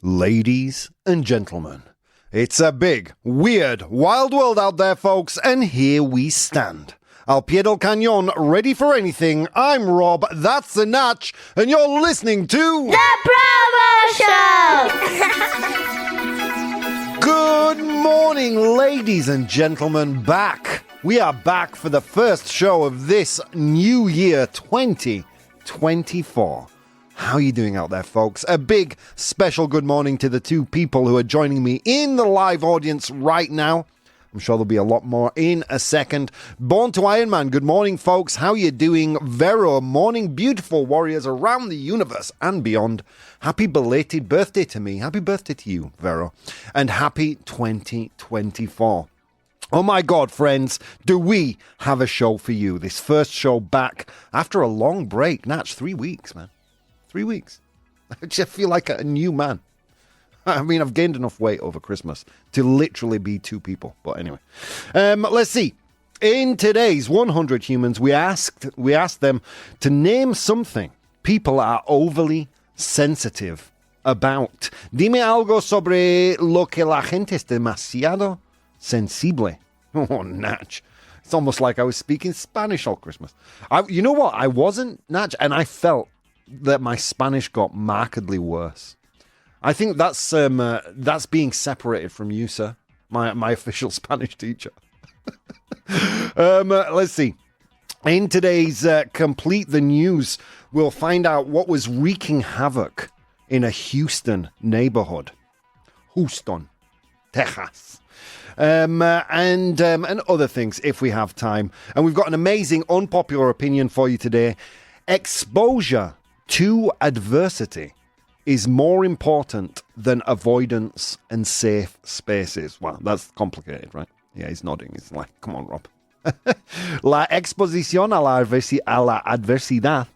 Ladies and gentlemen, it's a big, weird, wild world out there, folks, and here we stand. Al pie del cañón, ready for anything. I'm Rob, that's the Natch, and you're listening to... The ProBoh Show! Good morning, ladies and gentlemen, We are back for the first show of this new year, 2024. How are you doing out there, folks? A big, special good morning to the two people who are joining me in the live audience right now. I'm sure there'll be a lot more in a second. Born to Iron Man, good morning, folks. How are you doing? Vero, morning, beautiful warriors around the universe and beyond. Happy belated birthday to me. Happy birthday to you, Vero. And happy 2024. Oh my God, friends, do we have a show for you? This first show back after a long break. Natch, 3 weeks, man. 3 weeks. I just feel like a new man. I mean, I've gained enough weight over Christmas to literally be two people. But anyway, let's see. In today's 100 Humans, we asked them to name something people are overly sensitive about. Dime algo sobre lo que la gente es demasiado sensible. Oh, Natch. It's almost like I was speaking Spanish all Christmas. You know what? I wasn't, Natch, and I felt that my Spanish got markedly worse. I think that's being separated from you, sir, my official Spanish teacher. Let's see. In today's Complete the News, we'll find out what was wreaking havoc in a Houston neighborhood. Houston, Texas. And other things if we have time. And we've got an amazing unpopular opinion for you today. Exposure to adversity is more important than avoidance and safe spaces. Wow, that's complicated, right? Yeah, he's nodding. He's like, come on, Rob. La exposición a la adversidad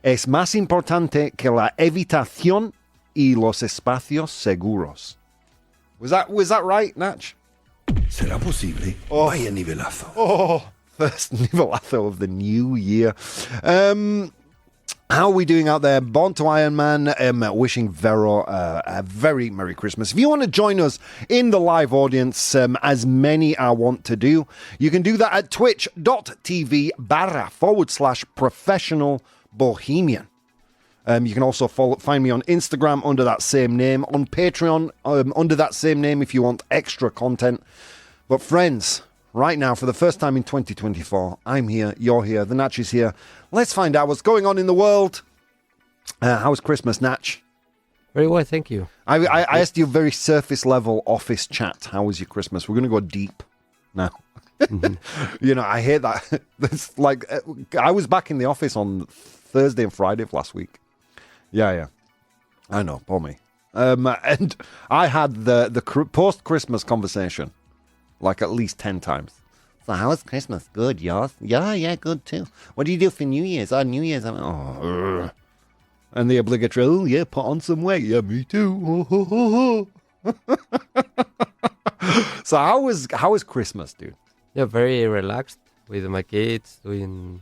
es más importante que la evitación y los espacios seguros. Was that right, Natch? ¿Será posible? Vaya nivelazo. Oh, first nivelazo of the new year. How are we doing out there? Born to Iron Man, wishing Vero a very Merry Christmas. If you want to join us in the live audience, as many I want to do, you can do that at twitch.tv/professional bohemian. You can also find me on Instagram under that same name, on Patreon under that same name if you want extra content. But friends, right now, for the first time in 2024, I'm here, you're here, the Natch is here. Let's find out what's going on in the world. How was Christmas, Natch? Very well, thank you. I asked you a very surface level office chat. How was your Christmas? We're going to go deep now. Mm-hmm. You know, I hate that. It's like, I was back in the office on Thursday and Friday of last week. Yeah. I know, poor me. And I had the post-Christmas conversation like at least 10 times. So how was Christmas? Good, yours? Yeah, good too. What do you do for New Year's? New Year's, and the obligatory, put on some weight. Yeah, me too. So how was Christmas, dude? Yeah, very relaxed with my kids, doing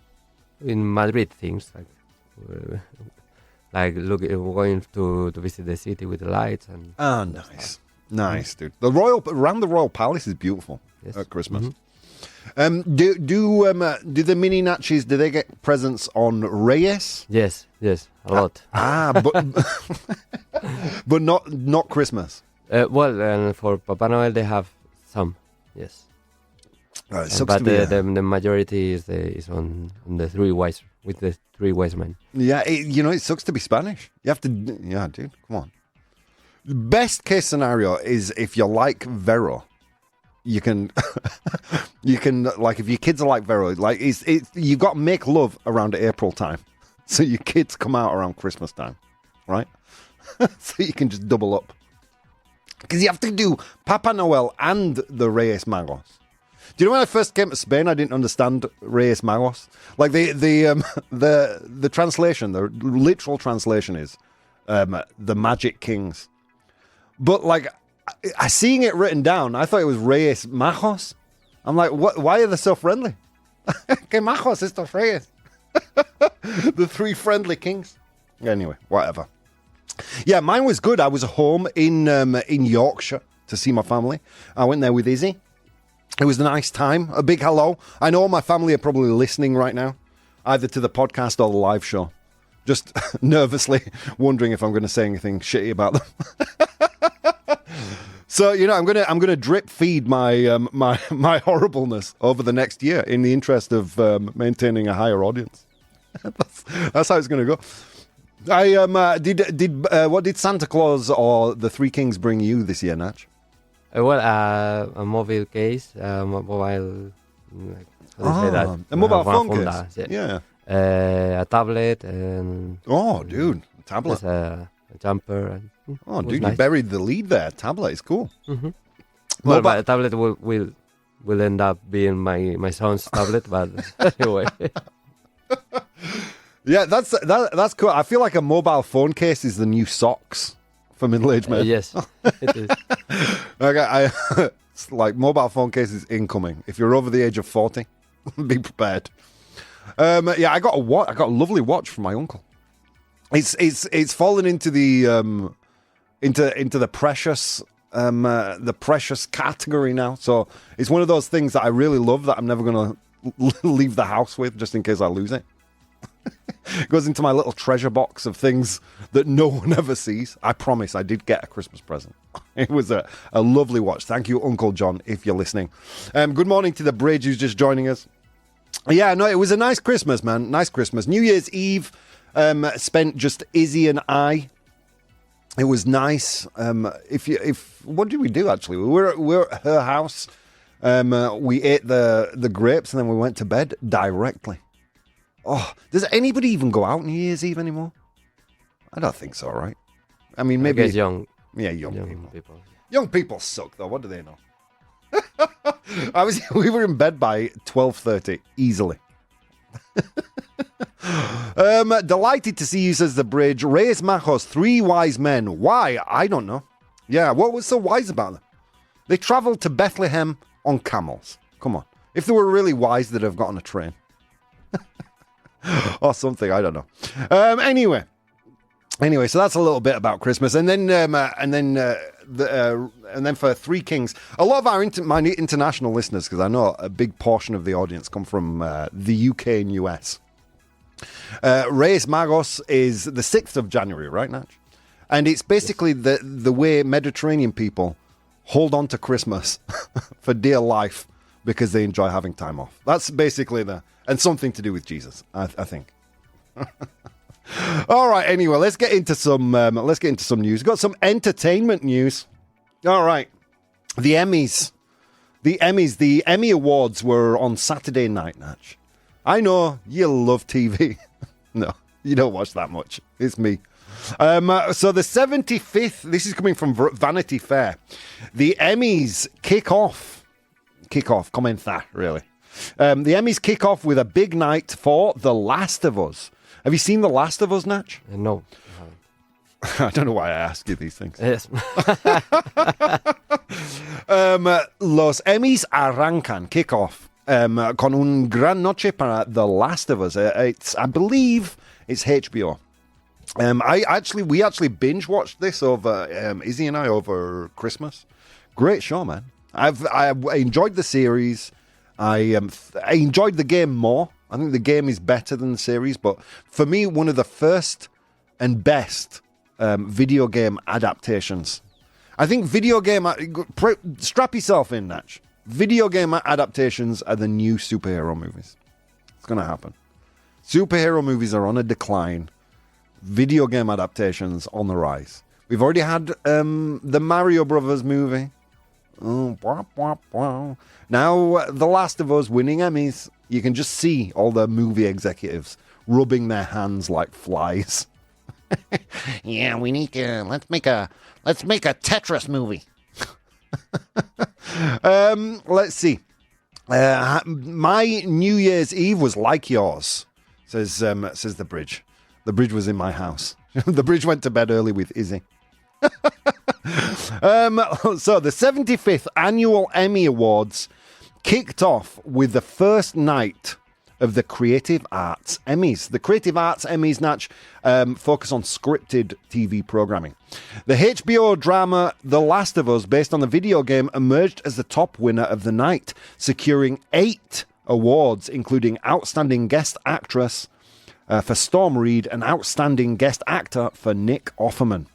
Madrid things like going to visit the city with the lights and. Oh, nice. Nice, dude. Around the Royal Palace is beautiful at Christmas. Mm-hmm. Do the mini Natchies, do they get presents on Reyes? Yes, a lot. But not Christmas. And for Papa Noel they have some, yes. But the majority is on the three wise men. Yeah, it sucks to be Spanish. You have to, dude, come on. Best case scenario is if you're like Vero, you can like if your kids are like Vero, like you got to make love around April time, so your kids come out around Christmas time, right? So you can just double up because you have to do Papa Noel and the Reyes Magos. Do you know when I first came to Spain, I didn't understand Reyes Magos. Like the translation, the literal translation is the Magic Kings. But like, seeing it written down, I thought it was Reyes Majos. I'm like, what? Why are they so friendly? Que majos estos reyes. The three friendly kings. Anyway, whatever. Yeah, mine was good. I was home in Yorkshire to see my family. I went there with Izzy. It was a nice time. A big hello. I know my family are probably listening right now, either to the podcast or the live show. Just nervously wondering if I'm going to say anything shitty about them. So, I'm gonna drip feed my my horribleness over the next year in the interest of maintaining a higher audience. That's how it's going to go. What did Santa Claus or the Three Kings bring you this year, Natch? A mobile case, mobile. How do you say that? A mobile phone case. Yeah. A tablet and. Oh, dude, a tablet. A jumper. Oh, dude, nice. You buried the lead there. Tablet is cool. Mm-hmm. Well, but a tablet will end up being my son's tablet, but anyway. Yeah, that's cool. I feel like a mobile phone case is the new socks for middle-aged men. Yes, it is. Okay, it's like mobile phone cases incoming. If you're over the age of 40, be prepared. Yeah, I got a lovely watch from my uncle. It's fallen into the into the precious category now. So it's one of those things that I really love that I'm never gonna leave the house with, just in case I lose it. It goes into my little treasure box of things that no one ever sees. I promise I did get a Christmas present. It was a lovely watch. Thank you, Uncle John, if you're listening. Good morning to the bridge who's just joining us. Yeah, no, it was a nice Christmas, man. Nice Christmas. New Year's Eve, spent just Izzy and I. It was nice. What did we do, actually? We were at her house. We ate the grapes and then we went to bed directly. Oh, does anybody even go out New Year's Eve anymore? I don't think so, right? I mean, maybe... I guess young people. Young people suck, though. What do they know? We were in bed by 12:30, easily. Delighted to see you, says the bridge. Reyes Majos, 3 wise men. Why? I don't know. Yeah, what was so wise about them? They travelled to Bethlehem on camels. Come on. If they were really wise, they'd have got on a train. Or something, I don't know. Anyway, so that's a little bit about Christmas, and then for Three Kings, a lot of my international listeners, because I know a big portion of the audience come from the UK and US. Reyes Magos is the 6th of January, right, Natch? And it's basically the way Mediterranean people hold on to Christmas for dear life because they enjoy having time off. That's basically and something to do with Jesus, I think. All right. Anyway, let's get into some news. Got some entertainment news. All right. The Emmys, the Emmy Awards were on Saturday night, Natch. I know you love TV. No, you don't watch that much. It's me. So the 75th. This is coming from Vanity Fair. The Emmys kick off. Comenta, really. The Emmys kick off with a big night for The Last of Us. Have you seen The Last of Us, Natch? No. I don't know why I ask you these things. Yes. Los Emmys arrancan, kick off, con un gran noche para The Last of Us. I believe it's HBO. We actually binge watched this over Izzy and I over Christmas. Great show, man. I enjoyed the series. I enjoyed the game more. I think the game is better than the series, but for me, one of the first and best video game adaptations. I think strap yourself in, Natch. Video game adaptations are the new superhero movies. It's going to happen. Superhero movies are on a decline. Video game adaptations on the rise. We've already had the Mario Brothers movie. Oh, blah, blah, blah. Now, The Last of Us winning Emmys. You can just see all the movie executives rubbing their hands like flies. Yeah, we need to let's make a Tetris movie. Let's see. My New Year's Eve was like yours, says the bridge. The bridge was in my house. The bridge went to bed early with Izzy. So the 75th annual Emmy Awards kicked off with the first night of the Creative Arts Emmys. The Creative Arts Emmys, Natch, focus on scripted TV programming. The HBO drama The Last of Us, based on the video game, emerged as the top winner of the night, securing 8 awards, including Outstanding Guest Actress for Storm Reed and Outstanding Guest Actor for Nick Offerman.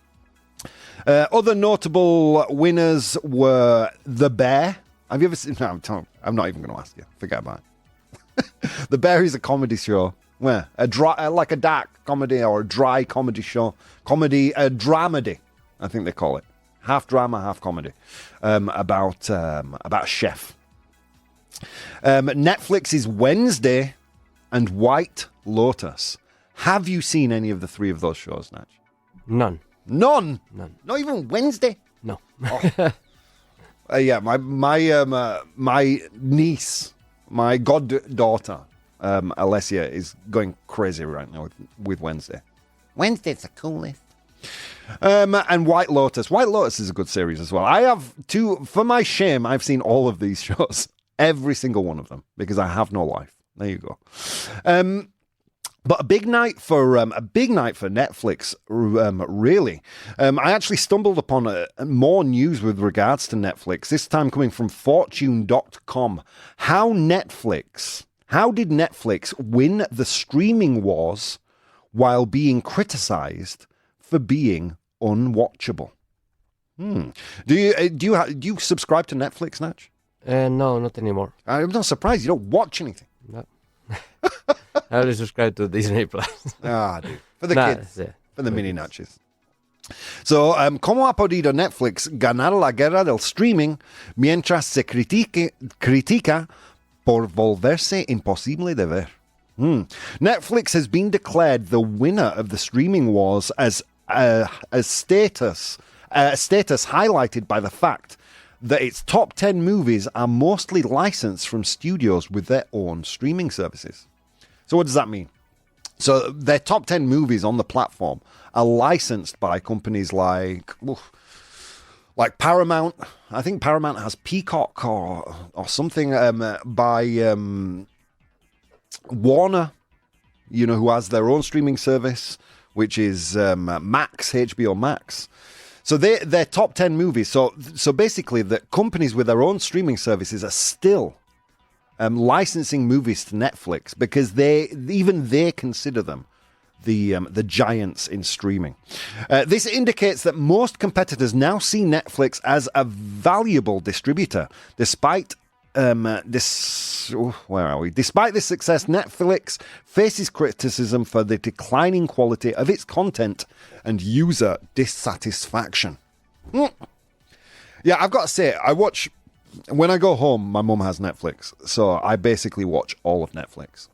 Other notable winners were The Bear. Have you ever seen... No, I'm not even going to ask you. Forget about it. The Bear is a comedy show. Where? Like a dark comedy or a dry comedy show. A dramedy, I think they call it. Half drama, half comedy. About a chef. Netflix's Wednesday and White Lotus. Have you seen any of the 3 of those shows, Natch? None. None? Not even Wednesday? No. Oh. Yeah, my niece, my goddaughter, Alessia, is going crazy right now with Wednesday. Wednesday's the coolest. And White Lotus. White Lotus is a good series as well. I have for my shame, I've seen all of these shows. Every single one of them. Because I have no life. There you go. But a big night for Netflix, really. I actually stumbled upon more news with regards to Netflix, this time coming from Fortune.com. How did Netflix win the streaming wars while being criticized for being unwatchable? Do you subscribe to Netflix, Natch? No, not anymore. I'm not surprised. You don't watch anything. No. I only subscribe to Disney Plus. Dude. For the kids. Yeah. For the mini Natches. So, ¿cómo ha podido Netflix ganar la guerra del streaming mientras se critica por volverse imposible de ver? Netflix has been declared the winner of the streaming wars as status highlighted by the fact that its top 10 movies are mostly licensed from studios with their own streaming services. So what does that mean? So their top 10 movies on the platform are licensed by companies like Paramount. I think Paramount has Peacock or something by Warner, who has their own streaming service, which is Max, HBO Max. So they're top 10 movies. So basically, the companies with their own streaming services are still licensing movies to Netflix because they consider them the giants in streaming. This indicates that most competitors now see Netflix as a valuable distributor. Despite this success, Netflix faces criticism for the declining quality of its content and user dissatisfaction. Yeah, I've got to say, when I go home, my mum has Netflix, so I basically watch all of Netflix.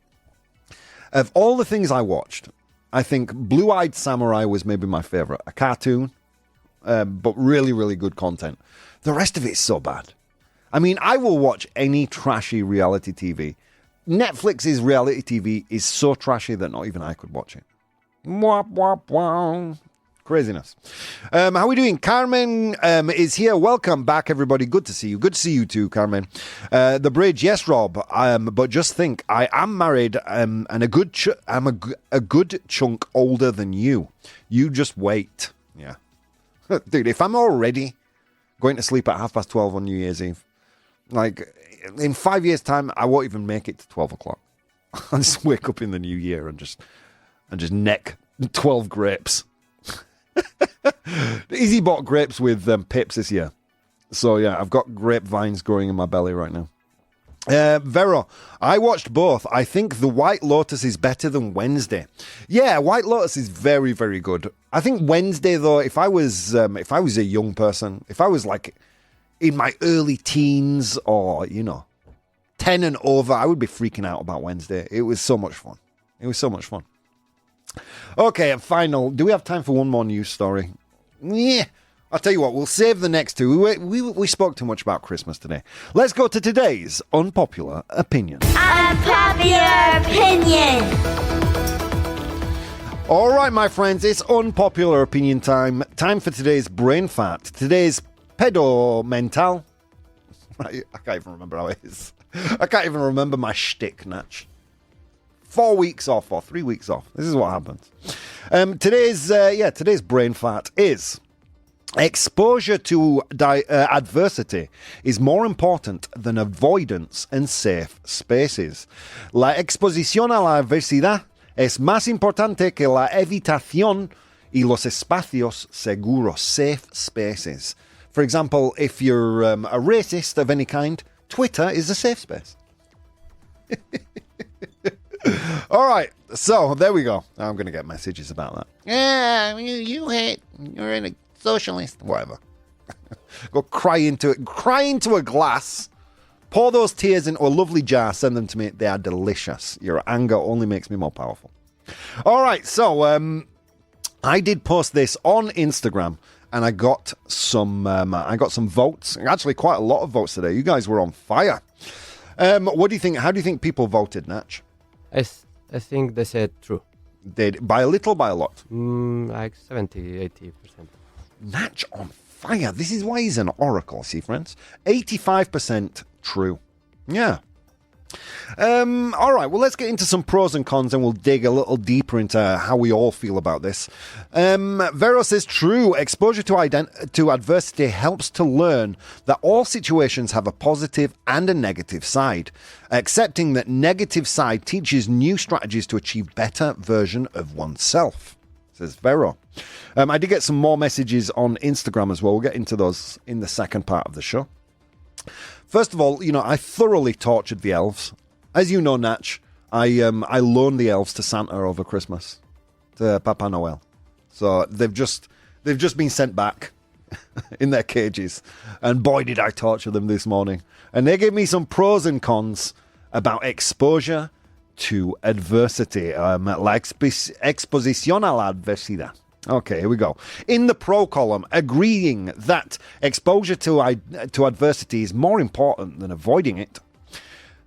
Of all the things I watched, I think Blue-Eyed Samurai was maybe my favorite. A cartoon, but really, really good content. The rest of it is so bad. I mean, I will watch any trashy reality TV. Netflix's reality TV is so trashy that not even I could watch it. Wah, wah, wah. Craziness. How are we doing? Carmen is here. Welcome back, everybody. Good to see you. Good to see you too, Carmen. The Bridge, yes, Rob. But just think, I am married and I'm a good chunk older than you. You just wait. Yeah. Dude, if I'm already going to sleep at 12:30 on New Year's Eve, like in 5 years' time, I won't even make it to 12 o'clock. I'll just wake up in the new year and just neck 12 grapes. Easy bought grapes with pips this year. So yeah, I've got grapevines growing in my belly right now. Vero, I watched both. I think The White Lotus is better than Wednesday. Yeah, White Lotus is very, very good. I think Wednesday, though, if I was a young person, if I was like in my early teens or, 10 and over, I would be freaking out about Wednesday. It was so much fun. Okay, and final. Do we have time for one more news story? Yeah. I'll tell you what, we'll save the next two. We spoke too much about Christmas today. Let's go to today's unpopular opinion. Unpopular opinion. All right, my friends, it's unpopular opinion time. Time for today's brain fat. Today's pedo mental. I can't even remember how it is. I can't even remember my shtick, Natch. 4 weeks off or 3 weeks off. This is what happens. Today's brain fart is exposure to adversity is more important than avoidance and safe spaces. La exposición a la adversidad es más importante que la evitación y los espacios seguros, safe spaces. For example, if you're a racist of any kind, Twitter is a safe space. All right, so there we go. I'm going to get messages about that. Yeah, you hate, you're in a socialist, whatever. Go cry into a glass, pour those tears into a lovely jar, send them to me. They are delicious. Your anger only makes me more powerful. All right, so I did post this on Instagram, and I got some votes. Actually, quite a lot of votes today. You guys were on fire. What do you think? How do you think people voted, Natch? I think they said true. By a little, by a lot? Like 70-80%. Natch on fire. This is why he's an oracle, see, friends? 85% true. Yeah. All right, well, let's get into some pros and cons, and we'll dig a little deeper into how we all feel about this. Vero says, true. Exposure to adversity helps to learn that all situations have a positive and a negative side. Accepting that negative side teaches new strategies to achieve better version of oneself, says Vero. I did get some more messages on Instagram as well. We'll get into those in the second part of the show. First of all, I thoroughly tortured the elves. As you know, Natch, I loaned the elves to Santa over Christmas, to Papa Noel. So they've just been sent back in their cages. And boy, did I torture them this morning. And they gave me some pros and cons about exposure to adversity. La exposición a la adversidad. Okay, here we go. In the pro column, agreeing that exposure to adversity is more important than avoiding it.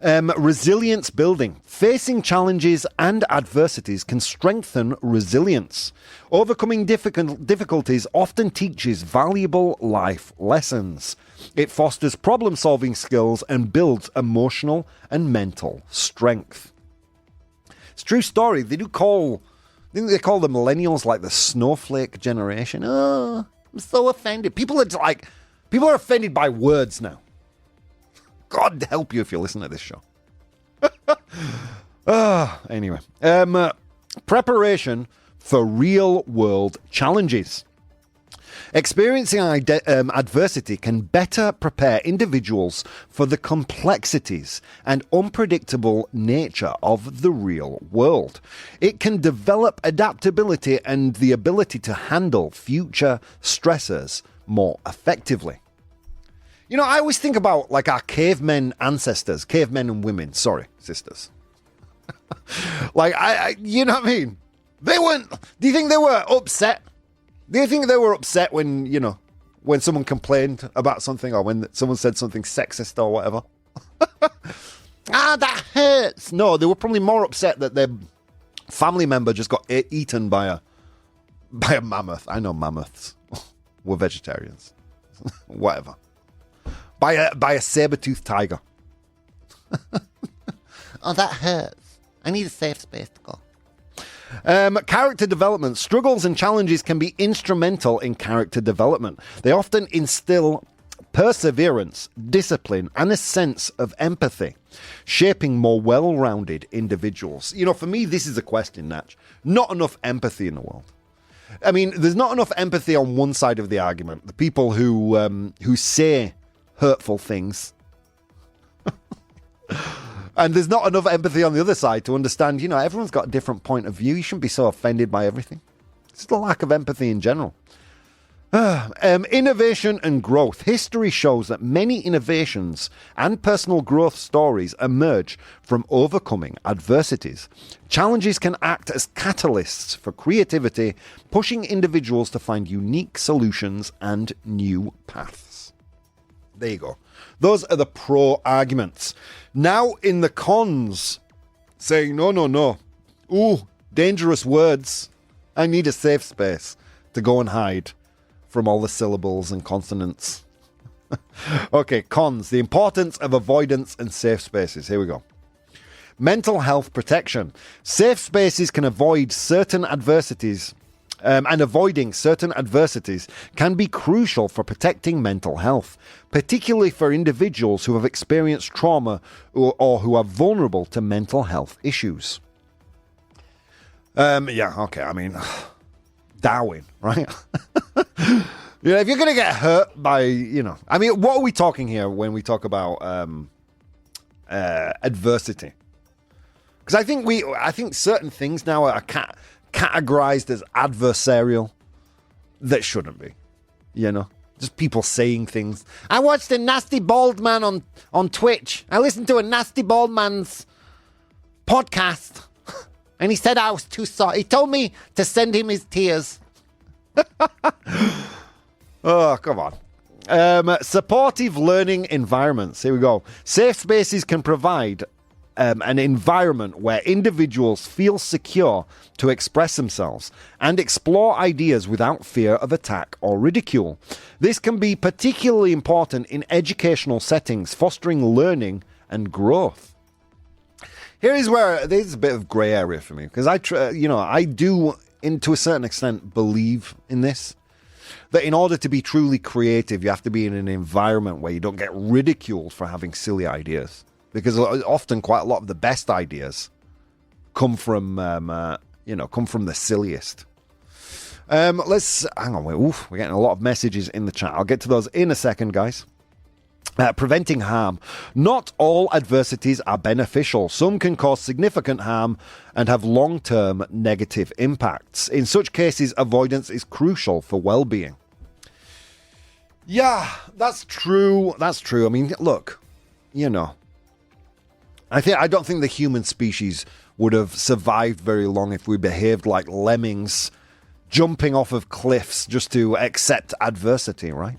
Resilience building. Facing challenges and adversities can strengthen resilience. Overcoming difficulties often teaches valuable life lessons. It fosters problem-solving skills and builds emotional and mental strength. It's a true story. They call the millennials like the snowflake generation. Oh, I'm so offended. People are offended by words now. God help you if you listen to this show. Anyway. Preparation for real-world challenges. Experiencing adversity can better prepare individuals for the complexities and unpredictable nature of the real world. It can develop adaptability and the ability to handle future stressors more effectively. I always think about like our cavemen ancestors, cavemen and women, sisters. Like, you know what I mean? Do you think they were upset? Do you think they were upset when someone complained about something or when someone said something sexist or whatever? That hurts. No, they were probably more upset that their family member just got eaten by a mammoth. I know mammoths were vegetarians. Whatever. By a saber-toothed tiger. Oh, that hurts. I need a safe space to go. Character development. Struggles and challenges can be instrumental in character development. They often instill perseverance, discipline, and a sense of empathy, shaping more well-rounded individuals. For me, this is a question, Natch. Not enough empathy in the world. I mean, there's not enough empathy on one side of the argument. The people who say hurtful things. And there's not enough empathy on the other side to understand, everyone's got a different point of view. You shouldn't be so offended by everything. It's the lack of empathy in general. Innovation and growth. History shows that many innovations and personal growth stories emerge from overcoming adversities. Challenges can act as catalysts for creativity, pushing individuals to find unique solutions and new paths. There you go. Those are the pro arguments. Now in the cons, saying no. Ooh, dangerous words. I need a safe space to go and hide from all the syllables and consonants. Okay, cons. The importance of avoidance and safe spaces. Here we go. Mental health protection. Safe spaces can avoid certain adversities. And avoiding certain adversities can be crucial for protecting mental health, particularly for individuals who have experienced trauma or who are vulnerable to mental health issues. Yeah, okay, I mean, Darwin, right? You know, if you're going to get hurt by, you know, I mean, what are we talking here when we talk about adversity? Because I think certain things now are categorized as adversarial that shouldn't be, you know, just people saying things. I watched a nasty bald man on Twitch. I listened to a nasty bald man's podcast and he said I was too soft. He told me to send him his tears. Oh, come on. Supportive learning environments. Here we go. Safe spaces can provide an environment where individuals feel secure to express themselves and explore ideas without fear of attack or ridicule. This can be particularly important in educational settings, fostering learning and growth. Here is where there's a bit of grey area for me, because I do, to a certain extent, believe in this. That in order to be truly creative, you have to be in an environment where you don't get ridiculed for having silly ideas. Because often quite a lot of the best ideas come from the silliest. Let's hang on. We're getting a lot of messages in the chat. I'll get to those in a second, guys. Preventing harm. Not all adversities are beneficial. Some can cause significant harm and have long-term negative impacts. In such cases, avoidance is crucial for well-being. Yeah, that's true. That's true. I mean, look, you know, I don't think the human species would have survived very long if we behaved like lemmings jumping off of cliffs just to accept adversity, right?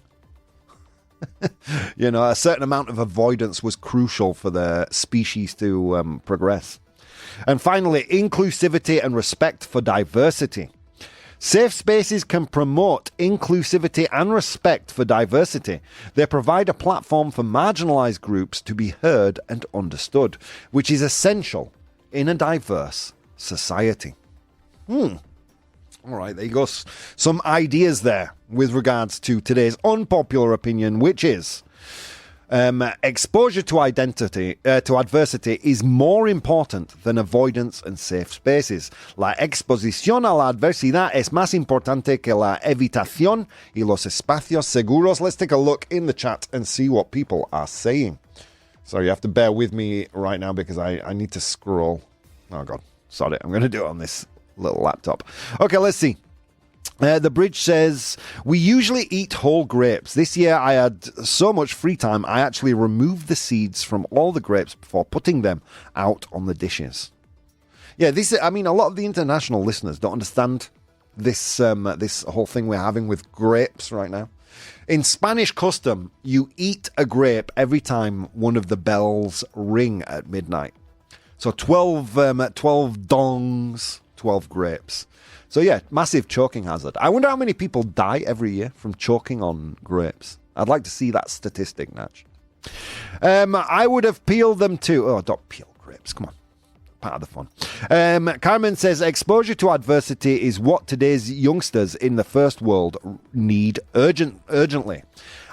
You know, a certain amount of avoidance was crucial for the species to progress. And finally, inclusivity and respect for diversity. Safe spaces can promote inclusivity and respect for diversity. They provide a platform for marginalized groups to be heard and understood, which is essential in a diverse society. All right, there you go. Some ideas there with regards to today's unpopular opinion, which is exposure to adversity is more important than avoidance and safe spaces. La exposición a la adversidad es más importante que la evitación y los espacios seguros. Let's take a look in the chat and see what people are saying. So you have to bear with me right now because I need to scroll. Oh, God. Sorry, I'm going to do it on this little laptop. Okay, let's see. The bridge says, we usually eat whole grapes. This year I had so much free time, I actually removed the seeds from all the grapes before putting them out on the dishes. Yeah, a lot of the international listeners don't understand this whole thing we're having with grapes right now. In Spanish custom, you eat a grape every time one of the bells ring at midnight. So 12 dongs, 12 grapes. So yeah, massive choking hazard. I wonder how many people die every year from choking on grapes. I'd like to see that statistic, Natch. I would have peeled them too. Oh, don't peel grapes. Come on. Part of the fun. Carmen says, exposure to adversity is what today's youngsters in the first world need urgently.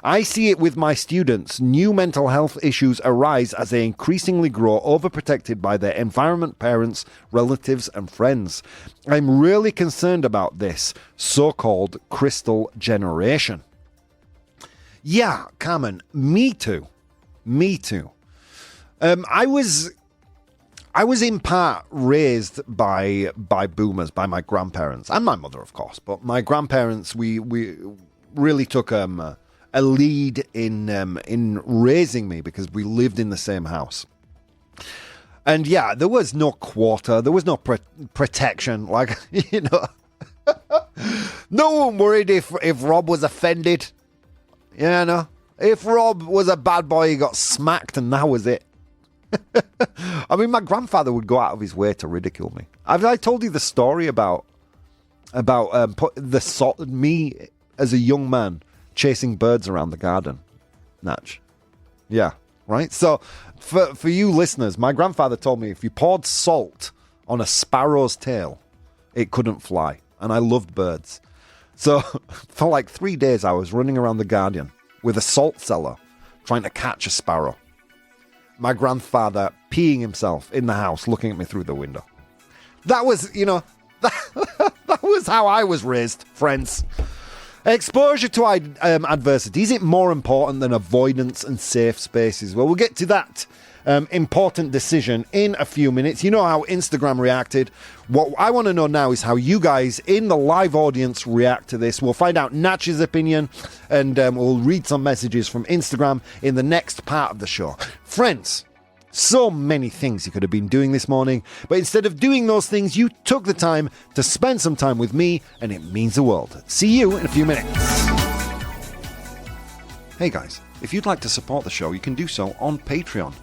I see it with my students. New mental health issues arise as they increasingly grow overprotected by their environment, parents, relatives, and friends. I'm really concerned about this so-called crystal generation. Yeah, Carmen, me too. I was in part raised by boomers, by my grandparents, and my mother, of course. But my grandparents, we really took a lead in raising me because we lived in the same house. And yeah, there was no quarter, there was no protection. Like, you know, no one worried if Rob was offended. You know, if Rob was a bad boy, he got smacked, and that was it. I mean, my grandfather would go out of his way to ridicule me. I told you the story about me as a young man chasing birds around the garden, Natch. Yeah. right? So for you listeners, my grandfather told me if you poured salt on a sparrow's tail, it couldn't fly. And I loved birds. So for like 3 days, I was running around the Guardian with a salt cellar trying to catch a sparrow. My grandfather peeing himself in the house, looking at me through the window. That was, that was how I was raised, friends. Exposure to adversity, is it more important than avoidance and safe spaces? Well, we'll get to that important decision in a few minutes. You know how Instagram reacted. What I want to know now is how you guys in the live audience react to this. We'll find out Natch's opinion, and we'll read some messages from Instagram in the next part of the show. Friends, so many things you could have been doing this morning, but instead of doing those things, you took the time to spend some time with me, and it means the world. See you in a few minutes. Hey guys, if you'd like to support the show, you can do so on Patreon.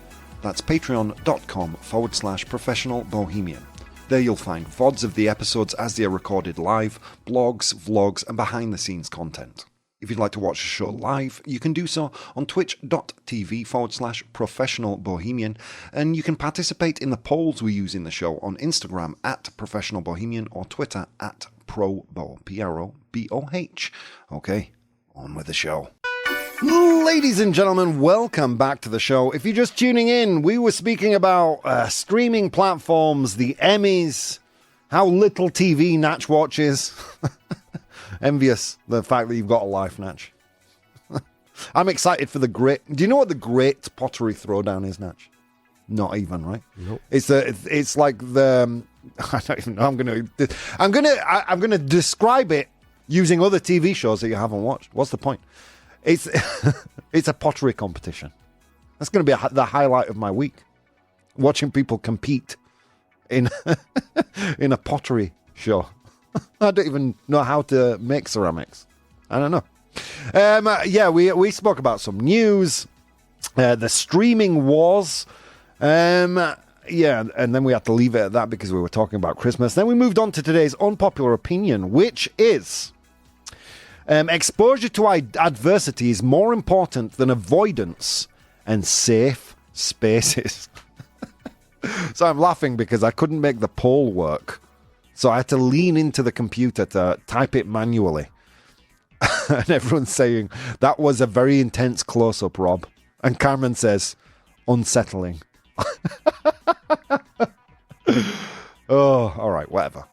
That's patreon.com/professional bohemian. There you'll find VODs of the episodes as they are recorded live, blogs, vlogs, and behind-the-scenes content. If you'd like to watch the show live, you can do so on twitch.tv/professional bohemian, and you can participate in the polls we use in the show on Instagram @professional bohemian or Twitter @ProBoh, PROBOH. Okay, on with the show. Ladies and gentlemen, welcome back to the show. If you're just tuning in, we were speaking about streaming platforms, the Emmys, how little TV Natch watches. Envious the fact that you've got a life, Natch. I'm excited for the great... Do you know what the Great Pottery Throwdown is, Natch? Not even, right? Nope. It's like the... I don't even know. I'm gonna describe it using other TV shows that you haven't watched. What's the point? It's it's a pottery competition. That's going to be the highlight of my week. Watching people compete in in a pottery show. I don't even know how to make ceramics. I don't know. Yeah, we spoke about some news, the streaming wars. Yeah, and then we had to leave it at that because we were talking about Christmas. Then we moved on to today's unpopular opinion, which is... exposure to adversity is more important than avoidance and safe spaces. So I'm laughing because I couldn't make the poll work. So I had to lean into the computer to type it manually. And everyone's saying, that was a very intense close-up, Rob. And Carmen says, unsettling. Oh, all right, whatever.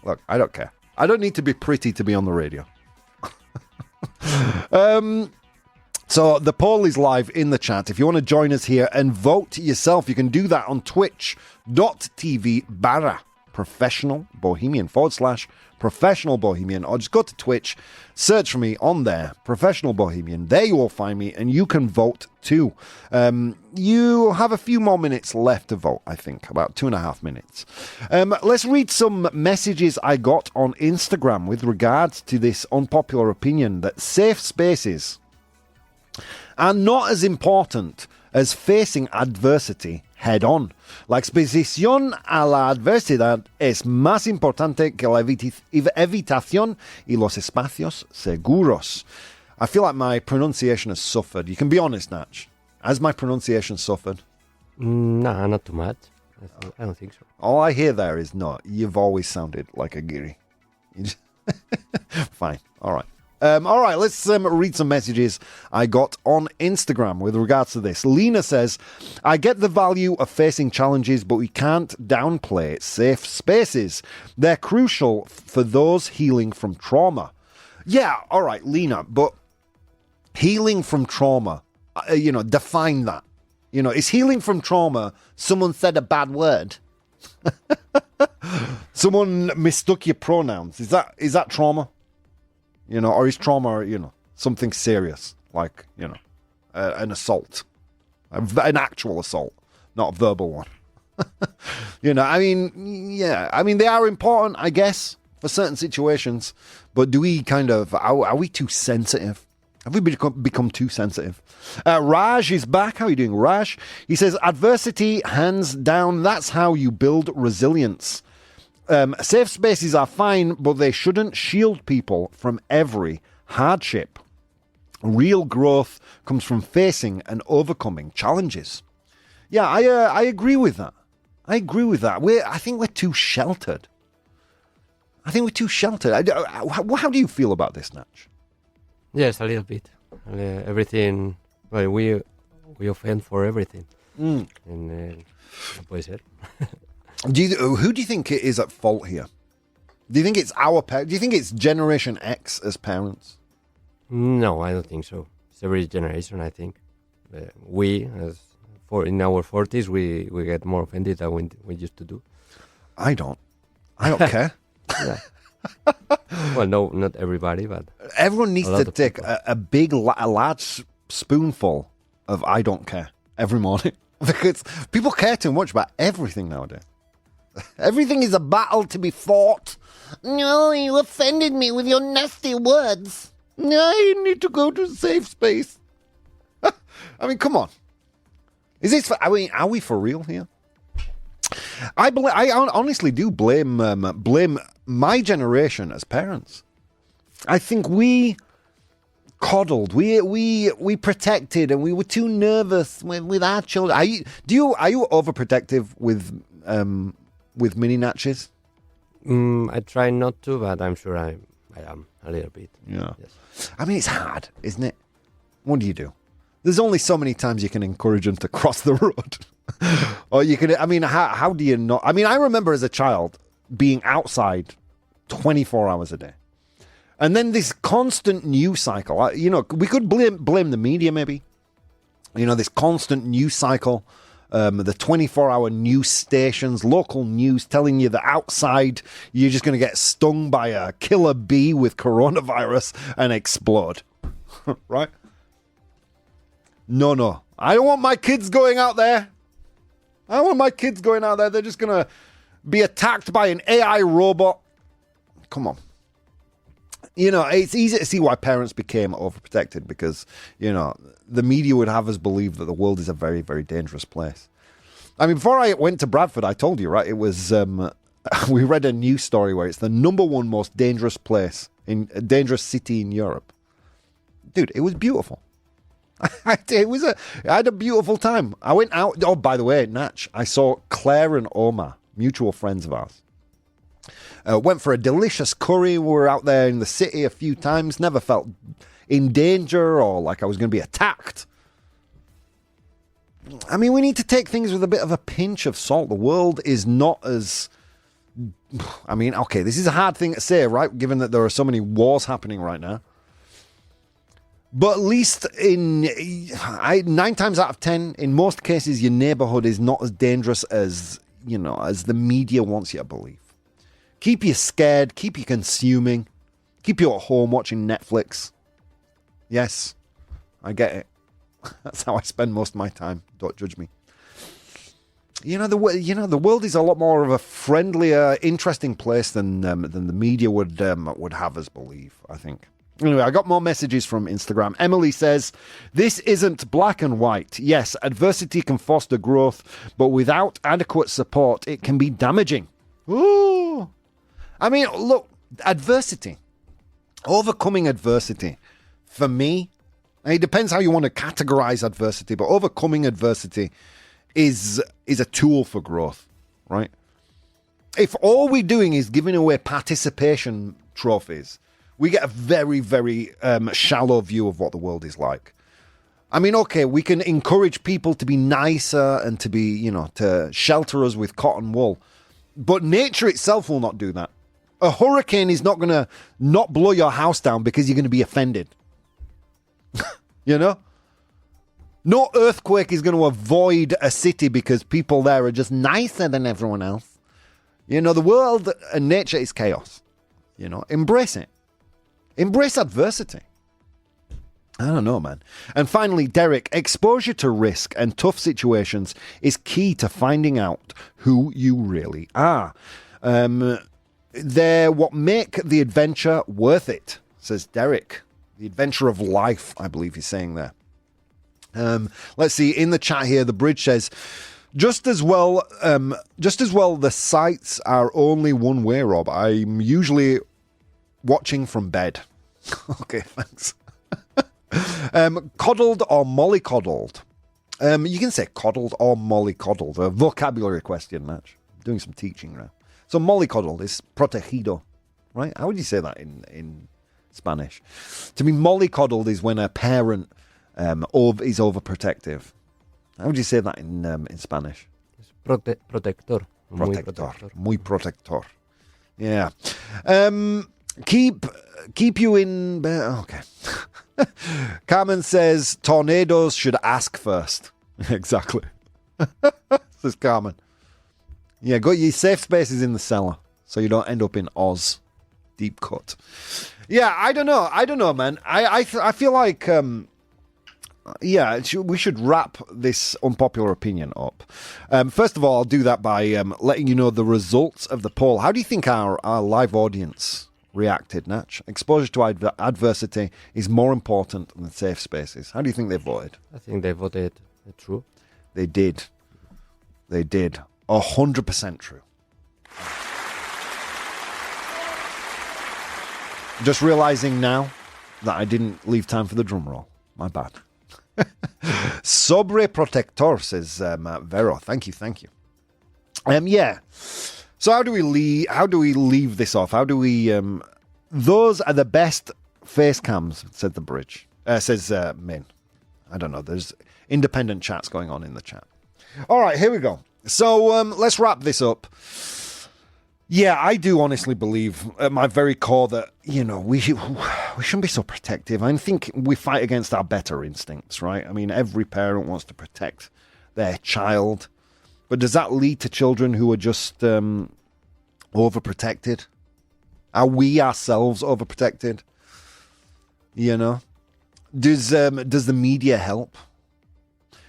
Look, I don't care. I don't need to be pretty to be on the radio. So the poll is live in the chat. If you want to join us here and vote yourself, you can do that on twitch.tv/professional bohemian /professional bohemian, or just go to Twitch, search for me on there, professional bohemian. There you will find me, and you can vote too. You have a few more minutes left to vote, I think, about 2.5 minutes. Let's read some messages I got on Instagram with regards to this unpopular opinion that safe spaces are not as important as facing adversity head on. La exposición a la adversidad es más importante que la evitación y los espacios seguros. I feel like my pronunciation has suffered. You can be honest, Natch. Has my pronunciation suffered? Nah, not too much. I don't think so. All I hear there is no. You've always sounded like a giri. Fine. All right. All right, let's read some messages I got on Instagram with regards to this. Lena says, I get the value of facing challenges, but we can't downplay safe spaces. They're crucial for those healing from trauma. Yeah, all right, Lena, but healing from trauma, define that. Is healing from trauma someone said a bad word? Someone mistook your pronouns. Is that trauma? Or is trauma, something serious, like, an assault, an actual assault, not a verbal one. They are important, I guess, for certain situations, but do we are we too sensitive? Have we become too sensitive? Raj is back. How are you doing, Raj? He says, adversity, hands down, that's how you build resilience. Safe spaces are fine, but they shouldn't shield people from every hardship. Real growth comes from facing and overcoming challenges. Yeah, I agree with that. I think we're too sheltered. How do you feel about this, Natch? Yes, a little bit. Everything. Well, we offend for everything. And no puede ser. Who do you think is at fault here? Do you think it's do you think it's Generation X as parents? No, I don't think so. It's every generation, I think. We, in our 40s, we get more offended than we used to do. I don't care. Yeah. Well, no, not everybody, but everyone needs to take a large spoonful of I don't care every morning because people care too much about everything nowadays. Everything is a battle to be fought. No, you offended me with your nasty words. No, I need to go to a safe space. I mean, come on. Are we for real here? I honestly do blame my generation as parents. I think we coddled, we protected, and we were too nervous with our children. Are you overprotective with mini Natches? I try not to, but I'm sure I am a little bit. Yeah. Yes. I mean, it's hard, isn't it? What do? There's only so many times you can encourage them to cross the road. Or you can, I mean, how do you not? I mean, I remember as a child being outside 24 hours a day. And then this constant news cycle, we could blame the media maybe. This constant news cycle, the 24-hour news stations, local news telling you that outside you're just going to get stung by a killer bee with coronavirus and explode. Right? No. I don't want my kids going out there. They're just going to be attacked by an AI robot. Come on. It's easy to see why parents became overprotected because, the media would have us believe that the world is a very, very dangerous place. I mean, before I went to Bradford, I told you, right? It was, we read a news story where it's the number one most dangerous dangerous city in Europe. Dude, it was beautiful. I had a beautiful time. I went out. Oh, by the way, Natch, I saw Claire and Omar, mutual friends of ours. Went for a delicious curry. We were out there in the city a few times. Never felt in danger or like I was going to be attacked. I mean, we need to take things with a bit of a pinch of salt. The world is not as... I mean, okay, this is a hard thing to say, right? Given that there are so many wars happening right now. But at least 9 times out of 10, in most cases, your neighborhood is not as dangerous as, as the media wants you to believe. Keep you scared, keep you consuming, keep you at home watching Netflix. Yes, I get it. That's how I spend most of my time. Don't judge me. The world is a lot more of a friendlier, interesting place than the media would have us believe, I think. Anyway, I got more messages from Instagram. Emily says, this isn't black and white. Yes, adversity can foster growth, but without adequate support, it can be damaging. Ooh. I mean, look, adversity, overcoming adversity, for me, it depends how you want to categorize adversity, but overcoming adversity is a tool for growth, right? If all we're doing is giving away participation trophies, we get a very, very shallow view of what the world is like. I mean, okay, we can encourage people to be nicer and to be, to shelter us with cotton wool. But nature itself will not do that. A hurricane is not going to not blow your house down because you're going to be offended. No earthquake is going to avoid a city because people there are just nicer than everyone else. The world and nature is chaos. Embrace it. Embrace adversity. I don't know, man. And finally, Derek, exposure to risk and tough situations is key to finding out who you really are. They're what make the adventure worth it, says Derek. The adventure of life, I believe he's saying there. Let's see, in the chat here, the bridge says, just as well, the sights are only one way, Rob. I'm usually watching from bed. Okay, thanks. Coddled or mollycoddled? You can say coddled or mollycoddled. A vocabulary question, Match. Doing some teaching now. So mollycoddled is protegido, right? How would you say that in Spanish? To me, mollycoddled is when a parent is overprotective. How would you say that in Spanish? Protector. Muy protector. Yeah. Keep you in... Okay. Carmen says tornadoes should ask first. Exactly. Says Carmen. Yeah, got your safe spaces in the cellar so you don't end up in Oz. Deep cut. Yeah, I don't know, man. I feel like... we should wrap this unpopular opinion up. First of all, I'll do that by letting you know the results of the poll. How do you think our live audience reacted, Natch? Exposure to adversity is more important than safe spaces. How do you think they voted? I think they voted true. They did. 100% true. Just realizing now that I didn't leave time for the drum roll. My bad. Sobre protector, says Vero. Thank you. Yeah. So how do we leave this off? How do we those are the best face cams, said the bridge. Says Min. I don't know. There's independent chats going on in the chat. All right, here we go. So let's wrap this up. Yeah, I do honestly believe at my very core that, we shouldn't be so protective. I think we fight against our better instincts, right? I mean, every parent wants to protect their child. But does that lead to children who are just overprotected? Are we ourselves overprotected? Does the media help?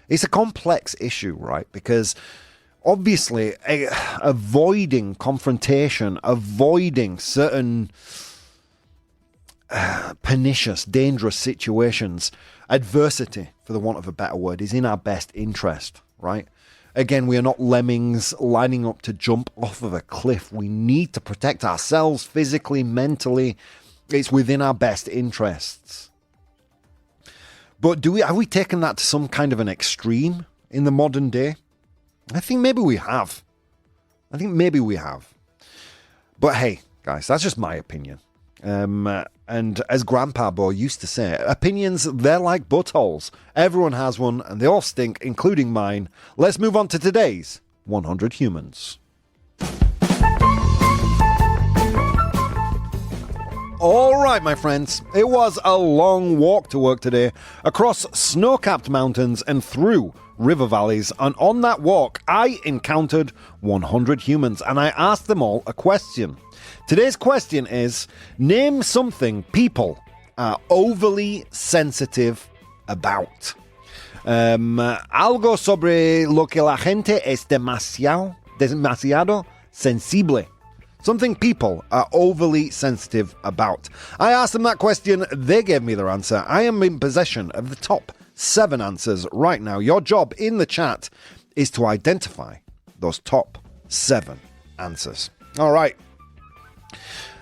It's a complex issue, right? Because... obviously, avoiding confrontation, avoiding certain pernicious, dangerous situations, adversity, for the want of a better word, is in our best interest, right? Again, we are not lemmings lining up to jump off of a cliff. We need to protect ourselves physically, mentally. It's within our best interests. But have we taken that to some kind of an extreme in the modern day? I think maybe we have. But hey, guys, that's just my opinion. And as Grandpa Bo used to say, opinions, they're like buttholes. Everyone has one, and they all stink, including mine. Let's move on to today's 100 Humans. All right, my friends, it was a long walk to work today, across snow-capped mountains and through river valleys, and on that walk, I encountered 100 humans, and I asked them all a question. Today's question is, name something people are overly sensitive about. Algo sobre lo que la gente es demasiado sensible. Something people are overly sensitive about. I asked them that question, they gave me their answer. I am in possession of the top 7 answers right now. Your job in the chat is to identify those top 7 answers. All right.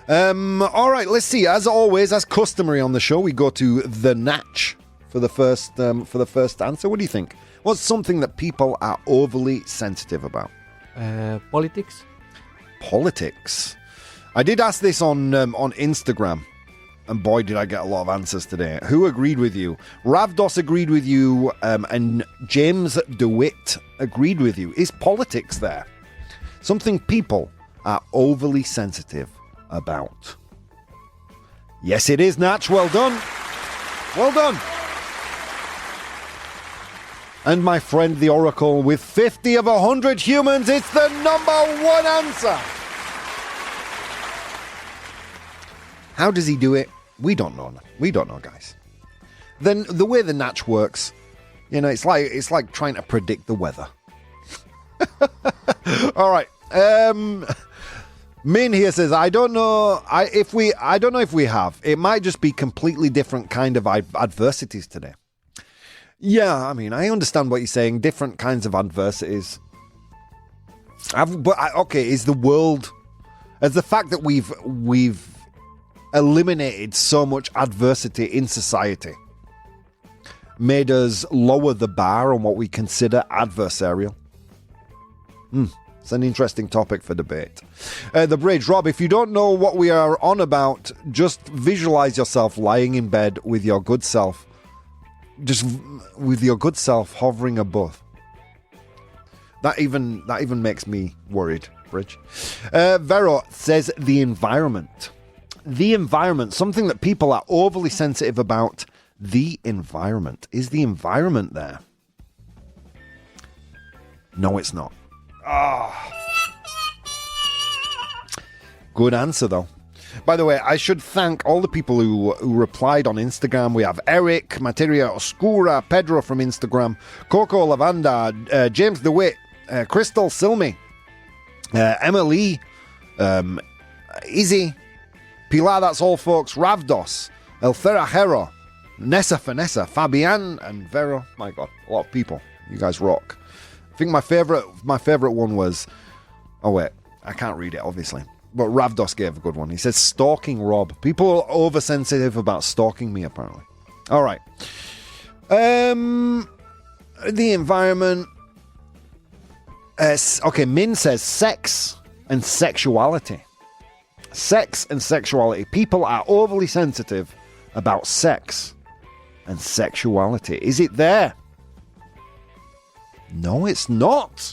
Let's see. As always, as customary on the show, we go to the Natch for the first answer. What do you think? What's something that people are overly sensitive about? Politics. Politics. I did ask this on Instagram. And boy, did I get a lot of answers today. Who agreed with you? Ravdos agreed with you, and James DeWitt agreed with you. Is politics there? Something people are overly sensitive about. Yes, it is, Natch. Well done. Well done. And my friend the Oracle, with 50 of 100 humans, it's the number 1 answer. How does he do it? We don't know. We don't know, guys. Then the way the Natch works, it's like trying to predict the weather. All right. Min here says, I don't know if we have. It might just be completely different kind of adversities today. Yeah, I mean, I understand what you're saying. Different kinds of adversities. Is the world, as the fact that we've eliminated so much adversity in society, made us lower the bar on what we consider adversarial. It's an interesting topic for debate. The Bridge. Rob, if you don't know what we are on about, just visualize yourself lying in bed with your good self. Just with your good self hovering above. That even makes me worried, Bridge. Vero says the environment. The environment, something that people are overly sensitive about. The environment. Is the environment there? No, it's not. Good answer, though. By the way, I should thank all the people who replied on Instagram. We have Eric, Materia Oscura, Pedro from Instagram, Coco Lavanda, James DeWitt, Crystal Silmy, Emily, Izzy, Pilar, that's all folks, Ravdos, El Ferrajero, Nessa Finessa, Fabian, and Vero. My God, a lot of people. You guys rock. I think my favorite one was, oh wait, I can't read it obviously, but Ravdos gave a good one. He says stalking Rob. People are oversensitive about stalking me apparently. All right. The environment. Okay, Min says sex and sexuality. Sex and sexuality. People are overly sensitive about sex and sexuality. Is it there? No, it's not.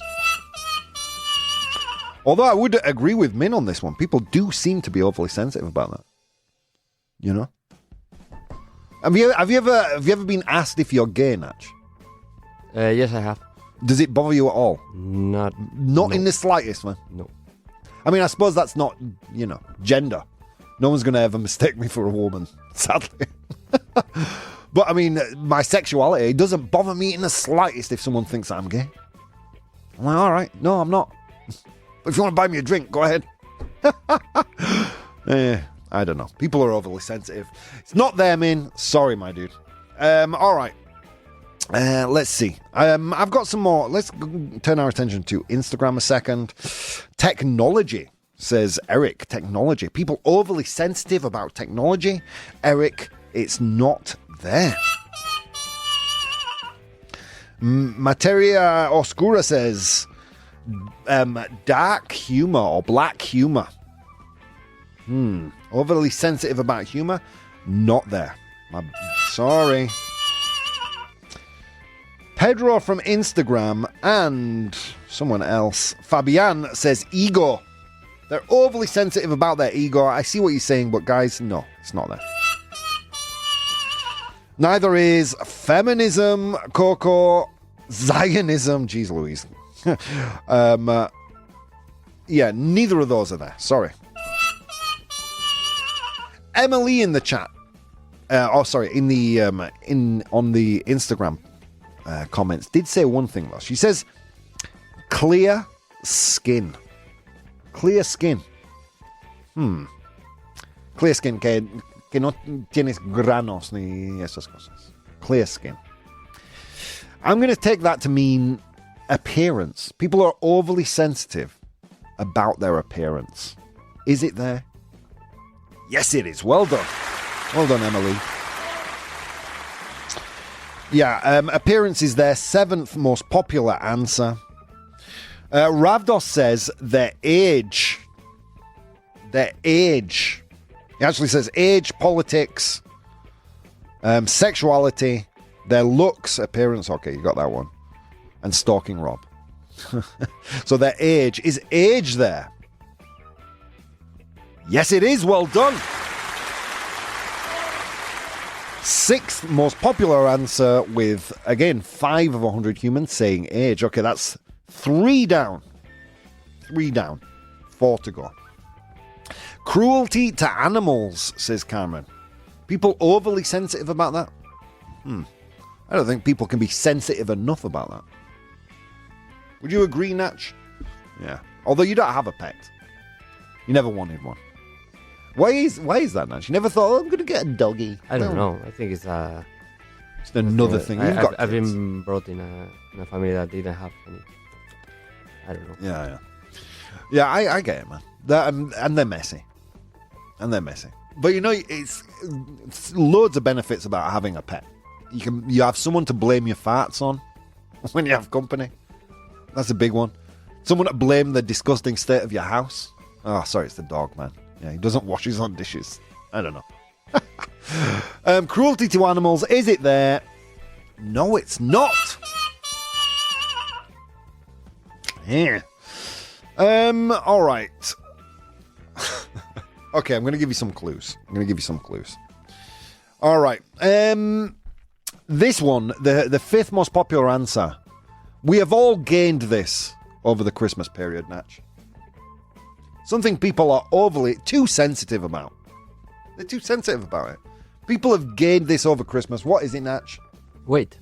Although I would agree with Min on this one. People do seem to be overly sensitive about that. You know? Have you ever been asked if you're gay, Natch? Yes, I have. Does it bother you at all? Not no. In the slightest, man? No. I mean, I suppose that's not, gender. No one's going to ever mistake me for a woman, sadly. But, I mean, my sexuality, it doesn't bother me in the slightest if someone thinks I'm gay. I'm like, all right, no, I'm not. But if you want to buy me a drink, go ahead. I don't know. People are overly sensitive. It's not there, Min. Sorry, my dude. All right. Let's see. I've got some more. Let's turn our attention to Instagram a second. Technology, says Eric. Technology. People overly sensitive about technology. Eric, it's not there. Materia Oscura says dark humor or black humor. Overly sensitive about humor. Not there. Sorry. Pedro from Instagram and someone else, Fabian, says ego. They're overly sensitive about their ego. I see what you're saying, but guys, no, it's not there. Neither is feminism, Coco, Zionism. Jeez Louise. Yeah, neither of those are there. Sorry. Emily in the chat. In the on the Instagram comments did say one thing though. She says clear skin. Clear skin. Clear skin que no tienes granos ni esas cosas. Clear skin. I'm going to take that to mean appearance. People are overly sensitive about their appearance. Is it there? Yes, it is. Well done. Well done, Emily. Yeah, appearance is their 7th most popular answer. Ravdos says their age. Their age. He actually says age, politics, sexuality, their looks, appearance. Okay, you got that one. And stalking Rob. So their age. Is age there? Yes, it is. Well done. 6th most popular answer with, again, 5 of 100 humans saying age. Okay, that's 3 down. 3 down. 4 to go. Cruelty to animals, says Cameron. People overly sensitive about that? I don't think people can be sensitive enough about that. Would you agree, Natch? Yeah. Although you don't have a pet. You never wanted one. Why is that, Natch? You never thought, I'm going to get a doggy. I don't know. I think it's just another thing. I've been brought in a family that didn't have any. I don't know. Yeah, I get it, man. And they're messy. But it's loads of benefits about having a pet. you have someone to blame your farts on when you have company. That's a big one. Someone to blame the disgusting state of your house. Oh, sorry, it's the dog, man. Yeah, he doesn't wash his own dishes. I don't know. Cruelty to animals, is it there? No, it's not. Yeah. All right. Okay, I'm going to give you some clues. All right. This one, the fifth most popular answer. We have all gained this over the Christmas period, Natch. Something people are overly too sensitive about. They're too sensitive about it. People have gained this over Christmas. What is it, Natch? Wait.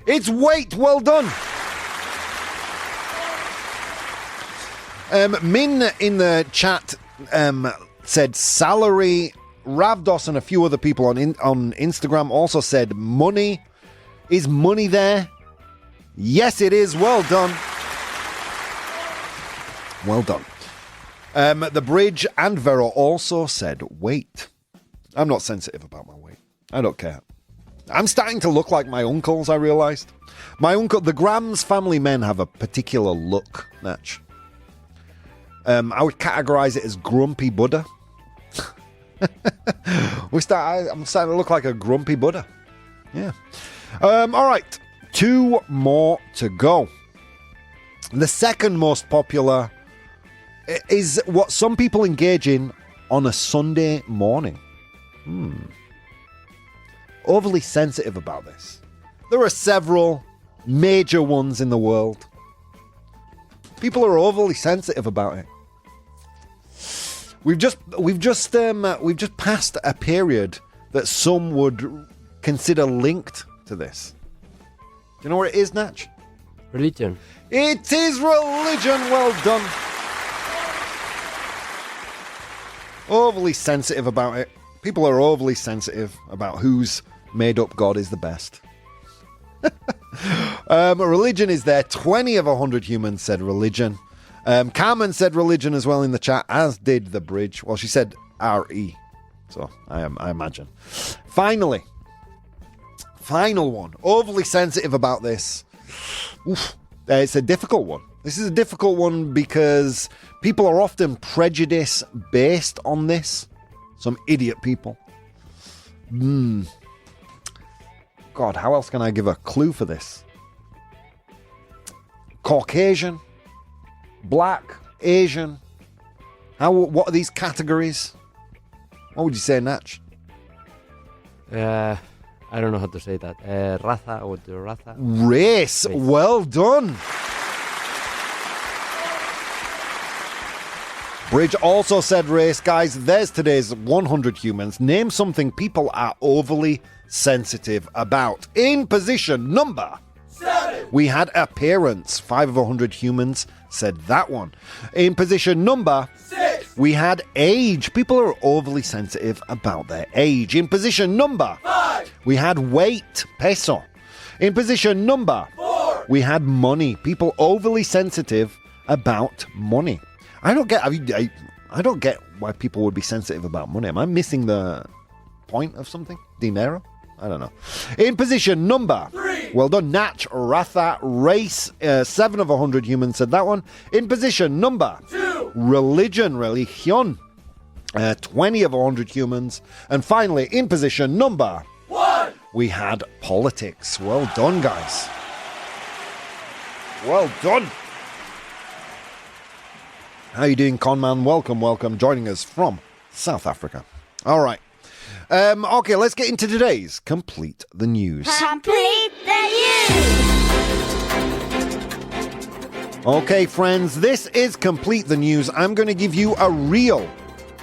It's weight. Well done. Min in the chat said salary. Ravdos and a few other people on Instagram also said money. Is money there? Yes, it is. Well done. Well done. The Bridge and Vero also said weight. I'm not sensitive about my weight. I don't care. I'm starting to look like my uncles, I realised. My uncle, the Grams family men have a particular look, Natch. I would categorise it as grumpy Buddha. I'm starting to look like a grumpy Buddha. Yeah. All right. 2 more to go. The second most popular is what some people engage in on a Sunday morning. Overly sensitive about this. There are several major ones in the world. People are overly sensitive about it. We've just passed a period that some would consider linked to this. Do you know where it is, Natch? Religion. It is religion. Well done. Overly sensitive about it. People are overly sensitive about whose made-up God is the best. Religion is there. 20 of 100 humans said religion. Carmen said religion as well in the chat, as did the Bridge. Well, she said R-E. So, I imagine. Finally. Final one. Overly sensitive about this. Oof. It's a difficult one. This is a difficult one because people are often prejudice based on this. Some idiot people. God, how else can I give a clue for this? Caucasian, Black, Asian. What are these categories? What would you say, Natch? I don't know how to say that. Raza, what the raza? Race. Well done. Bridge also said race. Guys, there's today's 100 humans. Name something people are overly sensitive about. In position number 7, we had appearance. 5 of 100 humans said that one. In position number 6, we had age. People are overly sensitive about their age. In position number 5, we had weight. Peso. In position number 4, we had money. People overly sensitive about money. I don't get why people would be sensitive about money. Am I missing the point of something? Dinero? I don't know. In position number 3, well done, Natch, Ratha, race. 7 of 100 humans said that one. In position number 2, religion, 20 of 100 humans. And finally, in position number 1, we had politics. Well done, guys. Well done. How you doing, Conman? Welcome. Joining us from South Africa. All right. Okay, let's get into today's Complete the News. Complete the news! Okay, friends, this is Complete the News. I'm going to give you a real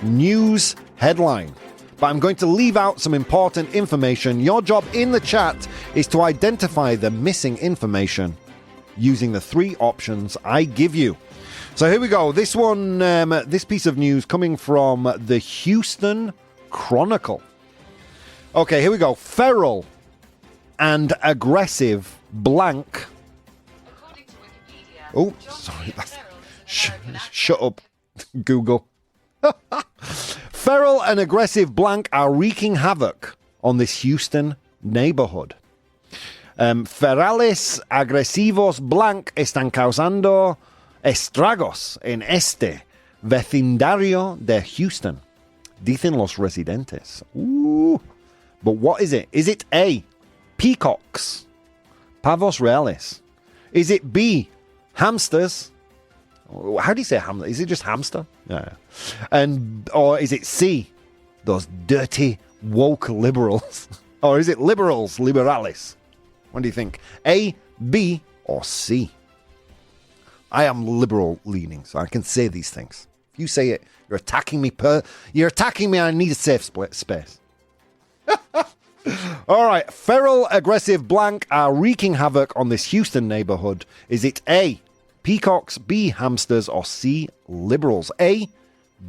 news headline, but I'm going to leave out some important information. Your job in the chat is to identify the missing information using the 3 options I give you. So here we go. This one, this piece of news coming from the Houston Chronicle. Okay, here we go. Feral and aggressive blank. Oh, sorry. Shut up, Google. Feral and aggressive blank are wreaking havoc on this Houston neighborhood. Ferales agresivos blanc están causando estragos en este vecindario de Houston, dicen los residentes. But what is it? Is it A, peacocks, pavos reales? Is it B, hamsters? How do you say hamster? Is it just hamster? Yeah. Or is it C, those dirty woke liberals? Or is it liberals, liberales? What do you think? A, B, or C? I am liberal leaning, so I can say these things. If you say it, you're attacking me. You're attacking me. I need a safe space. All right. Feral, aggressive blank are wreaking havoc on this Houston neighborhood. Is it A, peacocks, B, hamsters, or C, liberals? A,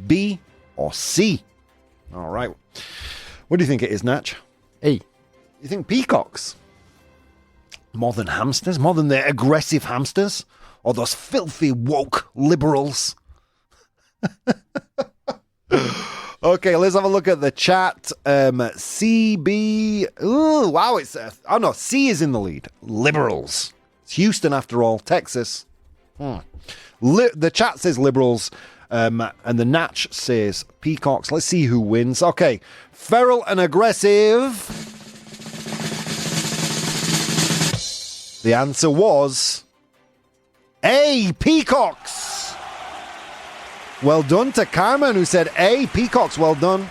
B, or C? All right. What do you think it is, Natch? A. You think peacocks? More than hamsters? More than the aggressive hamsters? Or those filthy woke liberals? Okay, let's have a look at the chat. CB. Ooh, wow, it's... no, C is in the lead. Liberals. It's Houston, after all. Texas. The chat says liberals, and the Natch says peacocks. Let's see who wins. Okay, feral and aggressive. The answer was A, peacocks. Well done to Carmen, who said A, peacocks. Well done.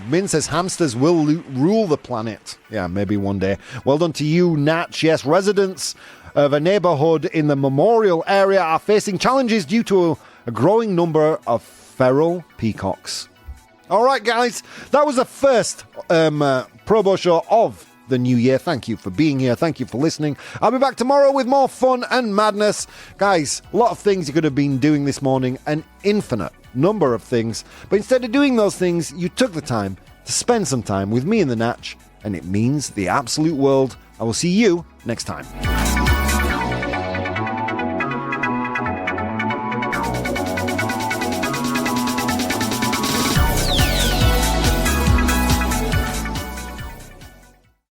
Min says hamsters will rule the planet. Yeah, maybe one day. Well done to you, Natch. Yes, residents of a neighborhood in the Memorial area are facing challenges due to a growing number of feral peacocks. All right, guys, that was the first ProBoh Show of the new year. Thank you for being here. Thank you for listening. I'll be back tomorrow with more fun and madness. Guys, a lot of things you could have been doing this morning, an infinite number of things. But instead of doing those things, you took the time to spend some time with me and the Natch, and it means the absolute world. I will see you next time.